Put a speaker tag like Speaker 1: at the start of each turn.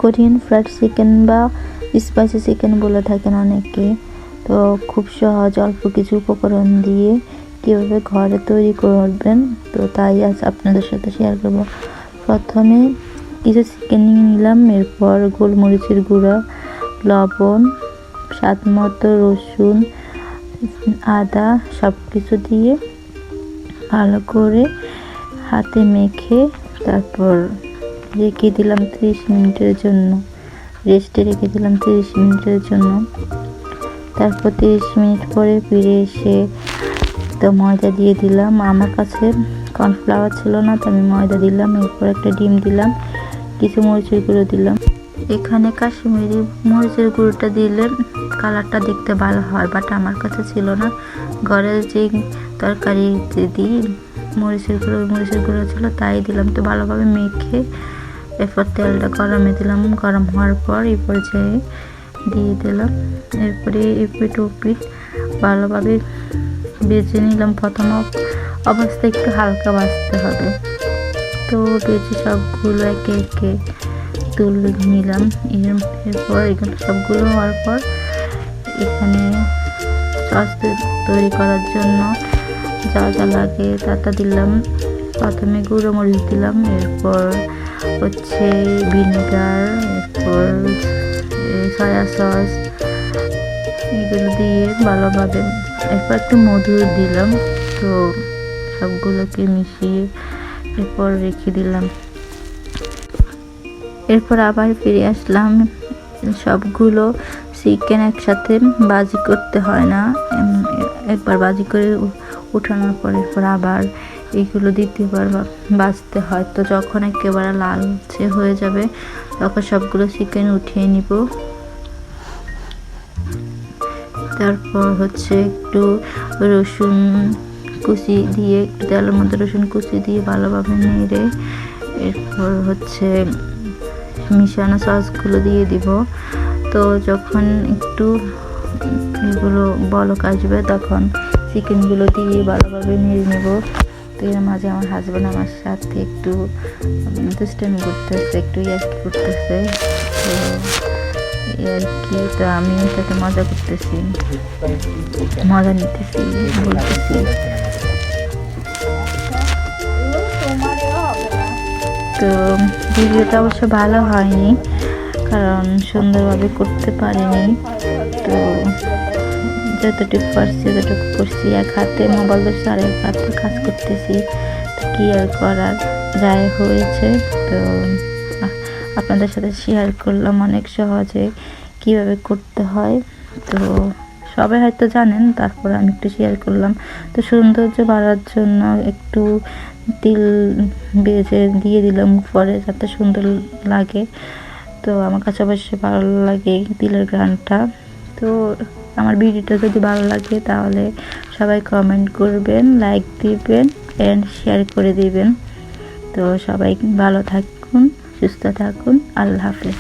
Speaker 1: Korean fried chicken বা spicy chicken বলে থাকেন অনেকে। তো খুব সহজ অল্প কিছু উপকরণ দিয়ে কীভাবে ঘরে তৈরি করবেন, তো তাই আজ আপনাদের সাথে শেয়ার করব। প্রথমে কিছু চিকেন নিয়ে নিলাম, এরপর গোলমরিচের গুঁড়া, লবণ, স্বাদ মতো রসুন, আদা সব কিছু দিয়ে ভালো করে হাতে মেখে তারপর রেখে দিলাম 30 মিনিটের জন্য, রেস্টে রেখে দিলাম 30 মিনিটের জন্য। তারপর 30 মিনিট পরে ফিরে এসে তো ময়দা দিয়ে দিলাম। আমার কাছে কর্নফ্লাওয়ার ছিল না, তো আমি ময়দা দিলাম। এরপর একটা ডিম দিলাম, কিছু মরিচের গুঁড়ো দিলাম। এখানে কাশ্মীরি মরিচের গুঁড়োটা দিলে কালারটা দেখতে ভালো হয়, বাট আমার কাছে ছিল না। ঘরে যে তরকারি দিই মরিচের গুঁড়ো ছিল, তাই দিলাম। তো ভালোভাবে মেখে এরপর তেলটা গরমে দিলাম। গরম হওয়ার পর এই পর্যায়ে দিয়ে দিলাম। এরপরে এপিট ওপিট ভালোভাবে বেজে নিলাম। প্রথম অবস্থায় একটু হালকা ভাজতে হবে। তো বেজে সবগুলো একে একে তুলে নিলাম। এরপর এগুলো সবগুলো হওয়ার পর এখানে সস তৈরি করার জন্য যা যা লাগে তা দিলাম। প্রথমে গুঁড়ো মরিচ দিলাম, এরপর হচ্ছে ভিনেগার, এরপর সয়া সস, এগুলো দিয়ে ভালোভাবে এরপর একটু মধু দিলাম। তো সবগুলোকে মিশিয়ে এরপর রেখে দিলাম। এরপর আবার ফিরে আসলাম। সবগুলো চিকেন একসাথে ভাজি করতে হয় না, একবার ভাজি করে উঠানোর পর এরপর আবার এইগুলো দ্বিতীয়বার ভাজতে হয়। তো যখন একেবারে লালচে হয়ে যাবে তখন সবগুলো চিকেন উঠিয়ে নিব। তারপর হচ্ছে একটু রসুন কুচি দিয়ে, একটু তেলের মধ্যে রসুন কুচি দিয়ে ভালোভাবে নেড়ে এরপর হচ্ছে মিশানো সসগুলো দিয়ে দিব। তো যখন একটু এগুলো বলক আসবে তখন চিকেনগুলো দিয়ে ভালোভাবে নেড়ে নেব। তো এর মাঝে আমার হাজব্যান্ড আমার সাথে একটু দুষ্টামি করতেছে, একটু ইয়ার্কি করতেছে। তো ইয়ার্কি, তো আমি সাথে মজা করতেছি, মজা নিতেছি, বলতেছি। তো ভিডিওটা অবশ্য ভালো হয়নি, কারণ সুন্দরভাবে করতে পারিনি। তো যতটুকু পারছি ততটুকু করছি। এক হাতে মোবাইল ধরছি আর এক হাতে কাজ করতেছি, তো কি আর করার, যাই হয়েছে। তো আপনাদের সাথে শেয়ার করলাম অনেক সহজে কিভাবে করতে হয়। তো সবাই হয়তো জানেন, তারপর আমি একটু শেয়ার করলাম। তো সৌন্দর্য বাড়ার জন্য একটু তিল বেজে দিয়ে দিলাম পরে, যাতে সুন্দর লাগে। তো আমার কাছে অবশ্যই ভালো লাগে তিলের ঘ্রাণটা। তো আমার ভিডিওটা যদি ভালো লাগে তাহলে সবাই কমেন্ট করবেন, লাইক দিবেন অ্যান্ড শেয়ার করে দিবেন। তো সবাই ভালো থাকুন, সুস্থ থাকুন, আল্লাহ হাফেজ।